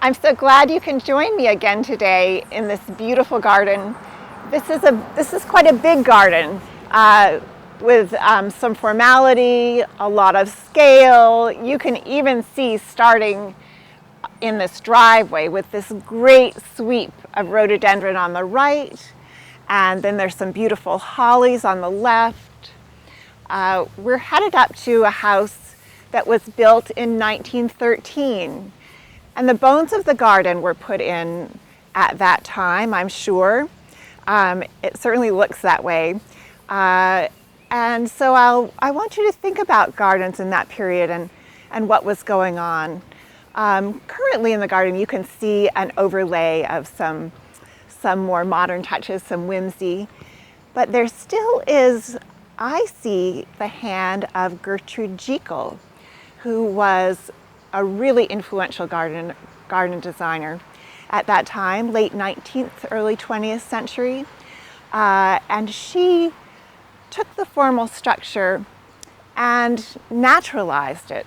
I'm so glad you can join me again today in this beautiful garden. This is quite a big garden with some formality, a lot of scale. You can even see starting in this driveway with this great sweep of rhododendron on the right, and then there's some beautiful hollies on the left. We're headed up to a house that was built in 1913. And the bones of the garden were put in at that time, I'm sure. It certainly looks that way. And so I want you to think about gardens in that period and what was going on. Currently in the garden, you can see an overlay of some more modern touches, some whimsy. But there still is, I see, the hand of Gertrude Jekyll, who was a really influential garden designer at that time, late 19th, early 20th century. And she took the formal structure and naturalized it,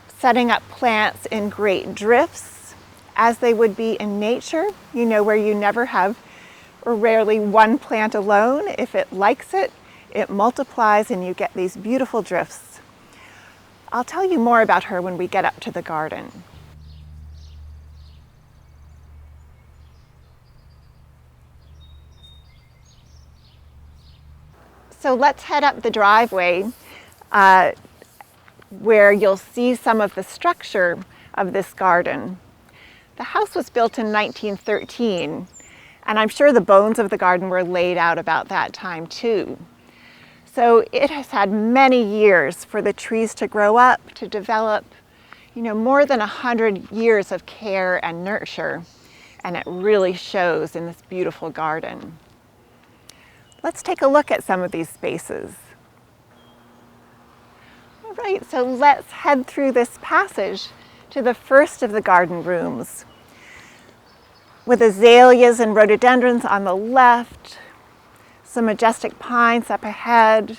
setting up plants in great drifts as they would be in nature, you know, where you never have, or rarely, one plant alone. If it likes it, it multiplies and you get these beautiful drifts. I'll tell you more about her when we get up to the garden. So let's head up the driveway where you'll see some of the structure of this garden. The house was built in 1913, and I'm sure the bones of the garden were laid out about that time too. So it has had many years for the trees to grow up, to develop, you know, more than 100 years of care and nurture, and it really shows in this beautiful garden. Let's take a look at some of these spaces. All right, so let's head through this passage to the first of the garden rooms, with azaleas and rhododendrons on the left, some majestic pines up ahead,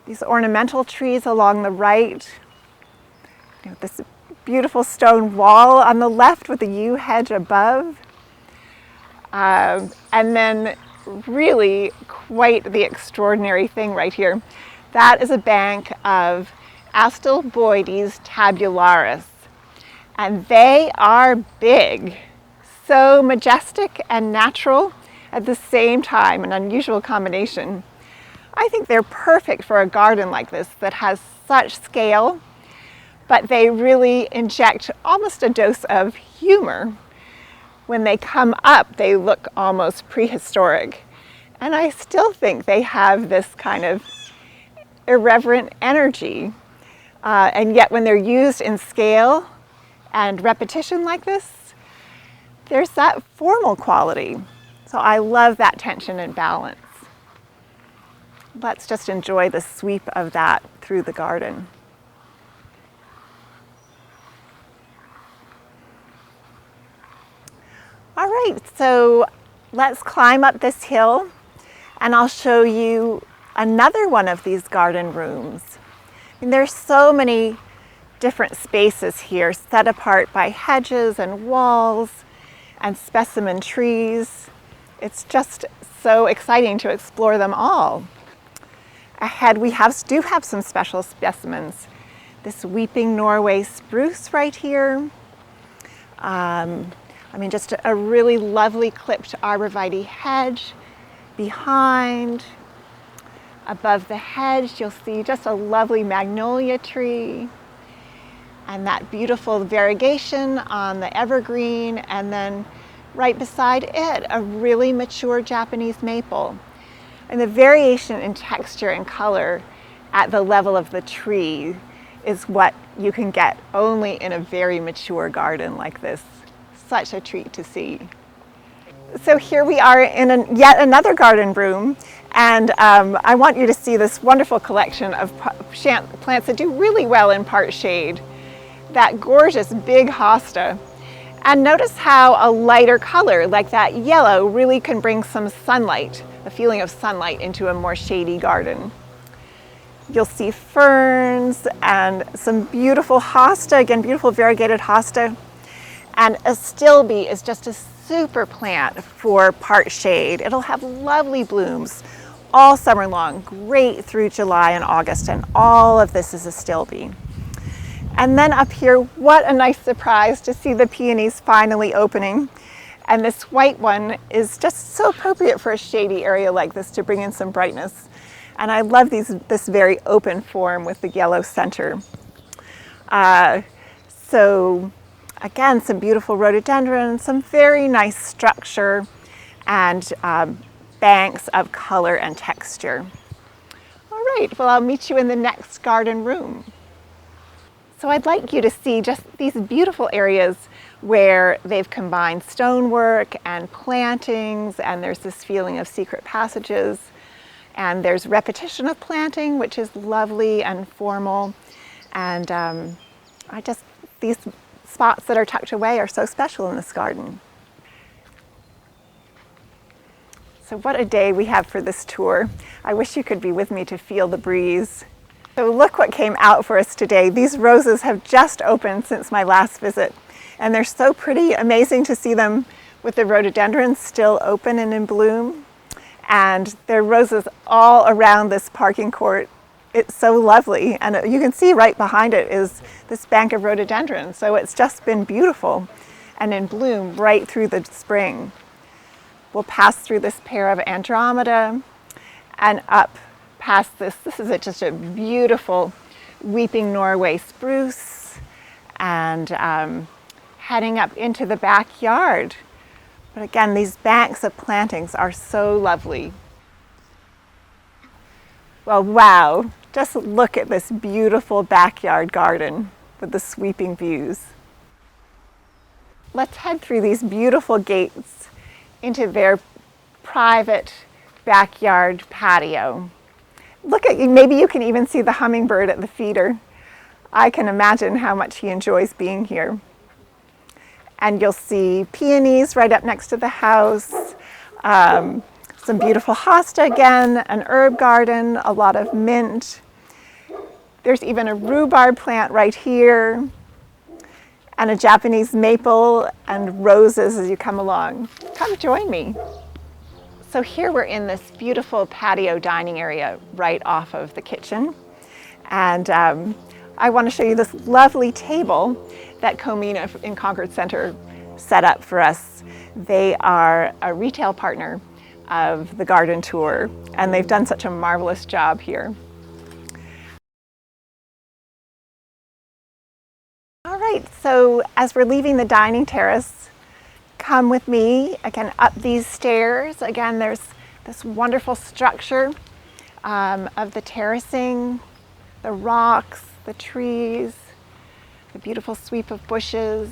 these ornamental trees along the right, you know, this beautiful stone wall on the left with the yew hedge above, and then really quite the extraordinary thing right here. That is a bank of Astilboides tabularis, and they are big, so majestic and natural at the same time, an unusual combination. I think they're perfect for a garden like this that has such scale, but they really inject almost a dose of humor. When they come up, they look almost prehistoric. And I still think they have this kind of irreverent energy. And yet when they're used in scale and repetition like this, there's that formal quality. So I love that tension and balance. Let's just enjoy the sweep of that through the garden. All right, so let's climb up this hill and I'll show you another one of these garden rooms. And there's so many different spaces here, set apart by hedges and walls and specimen trees. It's just so exciting to explore them all. Ahead we do have some special specimens. This weeping Norway spruce right here. Just a really lovely clipped arborvitae hedge behind. Above the hedge you'll see just a lovely magnolia tree and that beautiful variegation on the evergreen, and then right beside it, a really mature Japanese maple. And the variation in texture and color at the level of the tree is what you can get only in a very mature garden like this. Such a treat to see. So here we are in yet another garden room, and I want you to see this wonderful collection of plants that do really well in part shade. That gorgeous big hosta. And notice how a lighter color like that yellow really can bring some sunlight, a feeling of sunlight into a more shady garden. You'll see ferns and some beautiful hosta, again, beautiful variegated hosta. And astilbe is just a super plant for part shade. It'll have lovely blooms all summer long, great through July and August, and all of this is astilbe. And then up here, what a nice surprise to see the peonies finally opening. And this white one is just so appropriate for a shady area like this to bring in some brightness. And I love this very open form with the yellow center. So again, some beautiful rhododendrons, some very nice structure, and banks of color and texture. All right, well, I'll meet you in the next garden room. So I'd like you to see just these beautiful areas where they've combined stonework and plantings, and there's this feeling of secret passages, and there's repetition of planting, which is lovely and formal. And these spots that are tucked away are so special in this garden. So what a day we have for this tour. I wish you could be with me to feel the breeze. So look what came out for us today. These roses have just opened since my last visit, and they're so pretty. Amazing to see them with the rhododendrons still open and in bloom. And there are roses all around this parking court. It's so lovely, and you can see right behind it is this bank of rhododendrons. So it's just been beautiful and in bloom right through the spring. We'll pass through this pair of Andromeda and up past this. This is just a beautiful weeping Norway spruce, and heading up into the backyard. But again, these banks of plantings are so lovely. Well, wow, just look at this beautiful backyard garden with the sweeping views. Let's head through these beautiful gates into their private backyard patio. Look at, maybe you can even see the hummingbird at the feeder. I can imagine how much he enjoys being here. And you'll see peonies right up next to the house, some beautiful hosta again, an herb garden, a lot of mint. There's even a rhubarb plant right here, and a Japanese maple and roses as you come along. Come join me. So here we're in this beautiful patio dining area right off of the kitchen. And I want to show you this lovely table that Comina in Concord Center set up for us. They are a retail partner of the garden tour, and they've done such a marvelous job here. All right, so as we're leaving the dining terrace, come with me again up these stairs. Again, there's this wonderful structure of the terracing, the rocks, the trees, the beautiful sweep of bushes.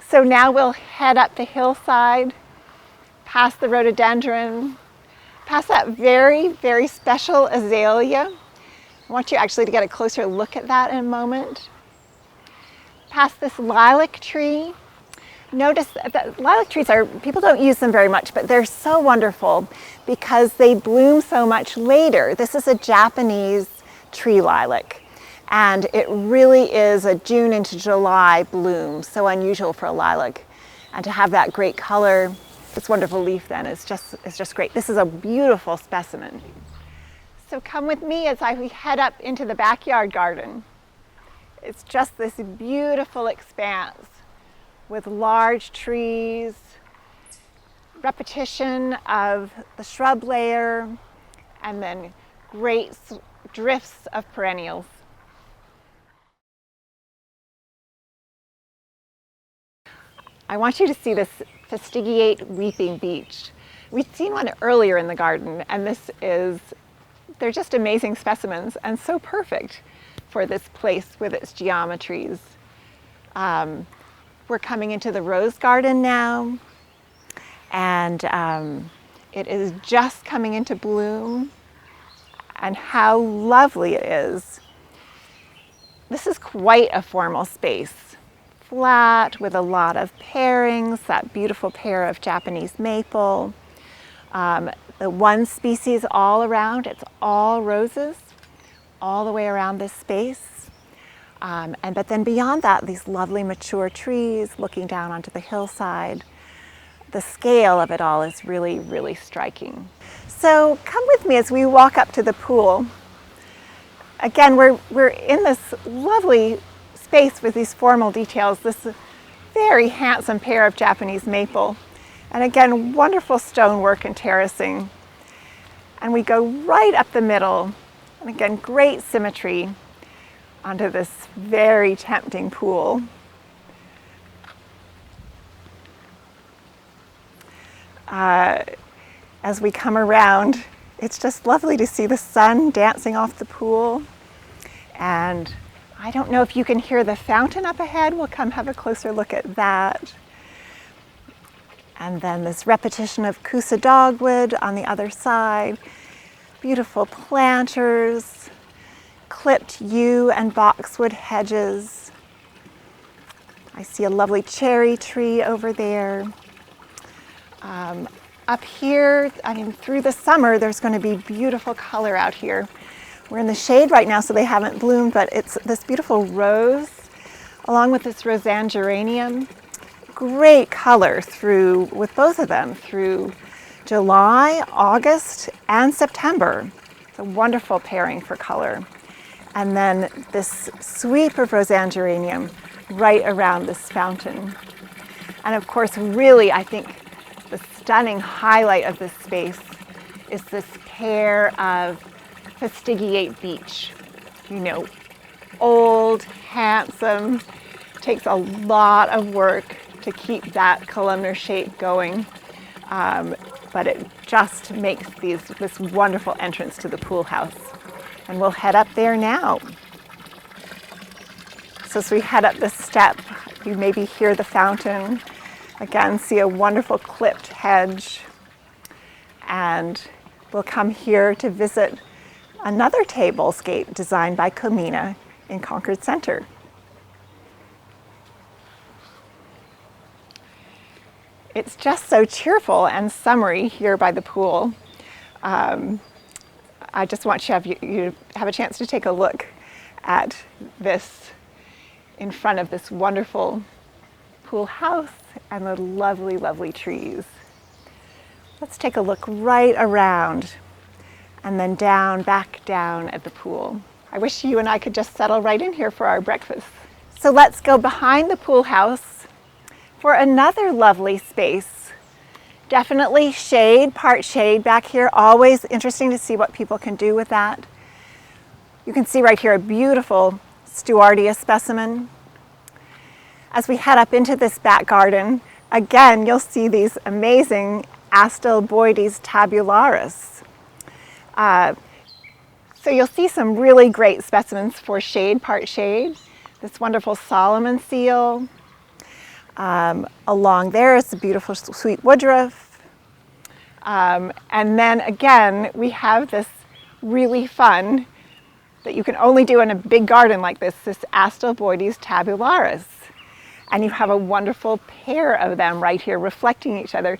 So now we'll head up the hillside, past the rhododendron, past that very, very special azalea. I want you actually to get a closer look at that in a moment. Past this lilac tree. Notice that lilac trees people don't use them very much, but they're so wonderful because they bloom so much later. This is a Japanese tree lilac, and it really is a June into July bloom, so unusual for a lilac. And to have that great color, this wonderful leaf then is just great. This is a beautiful specimen. So come with me as we head up into the backyard garden. It's just this beautiful expanse with large trees, repetition of the shrub layer, and then great drifts of perennials. I want you to see this fastigiate weeping beech. We'd seen one earlier in the garden, and they're just amazing specimens and so perfect for this place with its geometries. We're coming into the rose garden now, and it is just coming into bloom, and how lovely it is. This is quite a formal space. Flat with a lot of pairings, that beautiful pair of Japanese maple, The one species all around, it's all roses, all the way around this space. But then beyond that, these lovely mature trees looking down onto the hillside. The scale of it all is really, really striking. So come with me as we walk up to the pool. Again, we're in this lovely space with these formal details, this very handsome pear of Japanese maple. And again, wonderful stonework and terracing. And we go right up the middle, and again, great symmetry onto this very tempting pool. As we come around, it's just lovely to see the sun dancing off the pool. And I don't know if you can hear the fountain up ahead. We'll come have a closer look at that. And then this repetition of Kusa dogwood on the other side. Beautiful planters, clipped yew and boxwood hedges. I see a lovely cherry tree over there. Up here, through the summer, there's going to be beautiful color out here. We're in the shade right now, so they haven't bloomed, but it's this beautiful rose, along with this Roseanne geranium. Great color with both of them through July, August, and September. It's a wonderful pairing for color. And then this sweep of Roseanne geranium right around this fountain. And of course, really, I think the stunning highlight of this space is this pair of fastigiate beech. You know, old, handsome, takes a lot of work to keep that columnar shape going, but it just makes this wonderful entrance to the pool house. And we'll head up there now. So as we head up the step, you maybe hear the fountain. Again, see a wonderful clipped hedge. And we'll come here to visit another tablescape designed by Komina in Concord Center. It's just so cheerful and summery here by the pool. I just want you to have a chance to take a look at this in front of this wonderful pool house and the lovely, lovely trees. Let's take a look right around and then back down at the pool. I wish you and I could just settle right in here for our breakfast. So let's go behind the pool house for another lovely space. Definitely shade, part shade back here. Always interesting to see what people can do with that. You can see right here a beautiful Stewardia specimen. As we head up into this back garden, again, you'll see these amazing Astilboides tabularis. So you'll see some really great specimens for shade, part shade. This wonderful Solomon seal. Along there is the beautiful sweet woodruff. And then again, we have this really fun that you can only do in a big garden like this Astilboides tabularis. And you have a wonderful pair of them right here reflecting each other.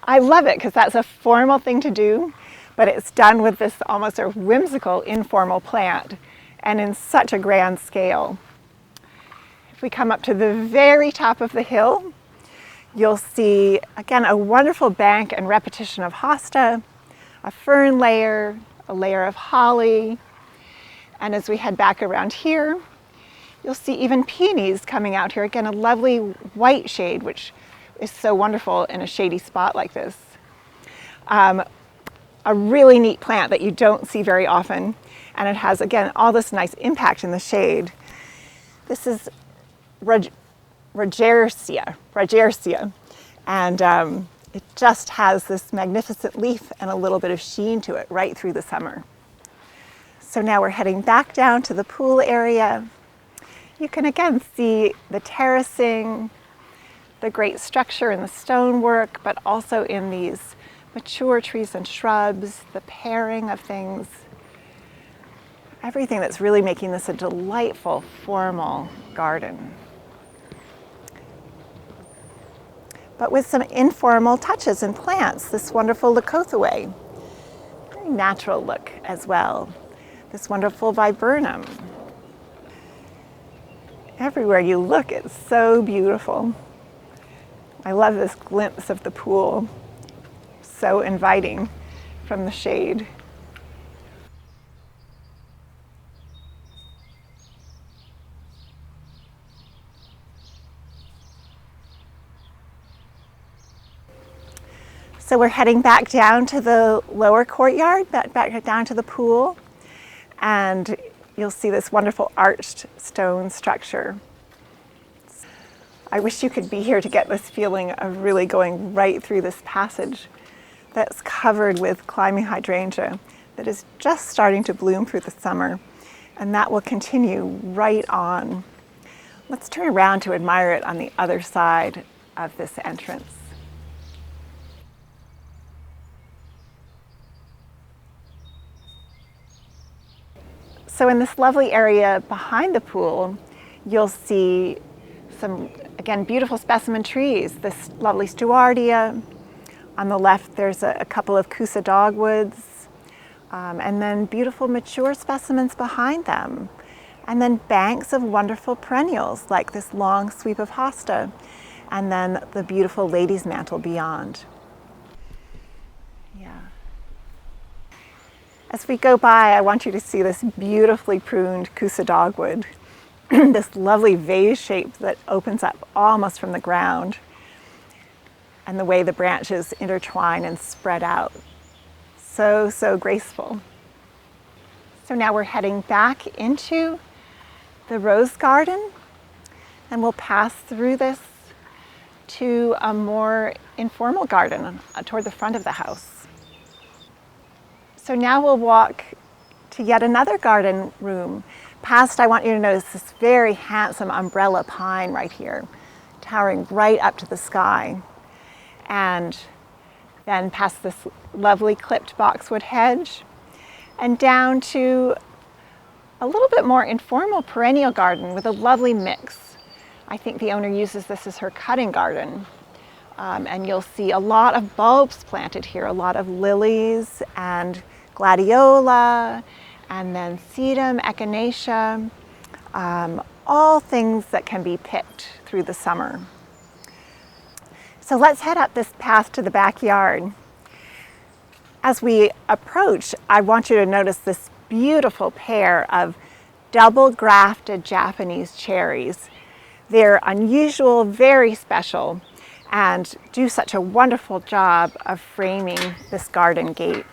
I love it because that's a formal thing to do, but it's done with this almost a whimsical informal plant and in such a grand scale. If we come up to the very top of the hill, you'll see, again, a wonderful bank and repetition of hosta, a fern layer, a layer of holly, and as we head back around here, you'll see even peonies coming out here. Again, a lovely white shade, which is so wonderful in a shady spot like this. A really neat plant that you don't see very often, and it has, again, all this nice impact in the shade. This is Ragersia, and it just has this magnificent leaf and a little bit of sheen to it right through the summer. So now we're heading back down to the pool area. You can again see the terracing, the great structure in the stonework, but also in these mature trees and shrubs, the pairing of things, everything that's really making this a delightful, formal garden. but with some informal touches and plants. This wonderful Leucothaway, very natural look as well. This wonderful viburnum. Everywhere you look, it's so beautiful. I love this glimpse of the pool, so inviting from the shade. So we're heading back down to the lower courtyard, back down to the pool, and you'll see this wonderful arched stone structure. I wish you could be here to get this feeling of really going right through this passage that's covered with climbing hydrangea that is just starting to bloom through the summer, and that will continue right on. Let's turn around to admire it on the other side of this entrance. So in this lovely area behind the pool, you'll see some, again, beautiful specimen trees. This lovely Stewardia. On the left, there's a couple of Kousa dogwoods, and then beautiful mature specimens behind them. And then banks of wonderful perennials, like this long sweep of hosta, and then the beautiful lady's mantle beyond. Yeah. As we go by, I want you to see this beautifully pruned Kousa dogwood, this lovely vase shape that opens up almost from the ground, and the way the branches intertwine and spread out. So, so graceful. So now we're heading back into the rose garden, and we'll pass through this to a more informal garden toward the front of the house. So now we'll walk to yet another garden room. Past, I want you to notice this very handsome umbrella pine right here, towering right up to the sky. And then past this lovely clipped boxwood hedge, and down to a little bit more informal perennial garden with a lovely mix. I think the owner uses this as her cutting garden. And you'll see a lot of bulbs planted here, a lot of lilies and gladiola, and then sedum, echinacea, all things that can be picked through the summer. So let's head up this path to the backyard. As we approach, I want you to notice this beautiful pair of double grafted Japanese cherries. They're unusual, very special, and do such a wonderful job of framing this garden gate.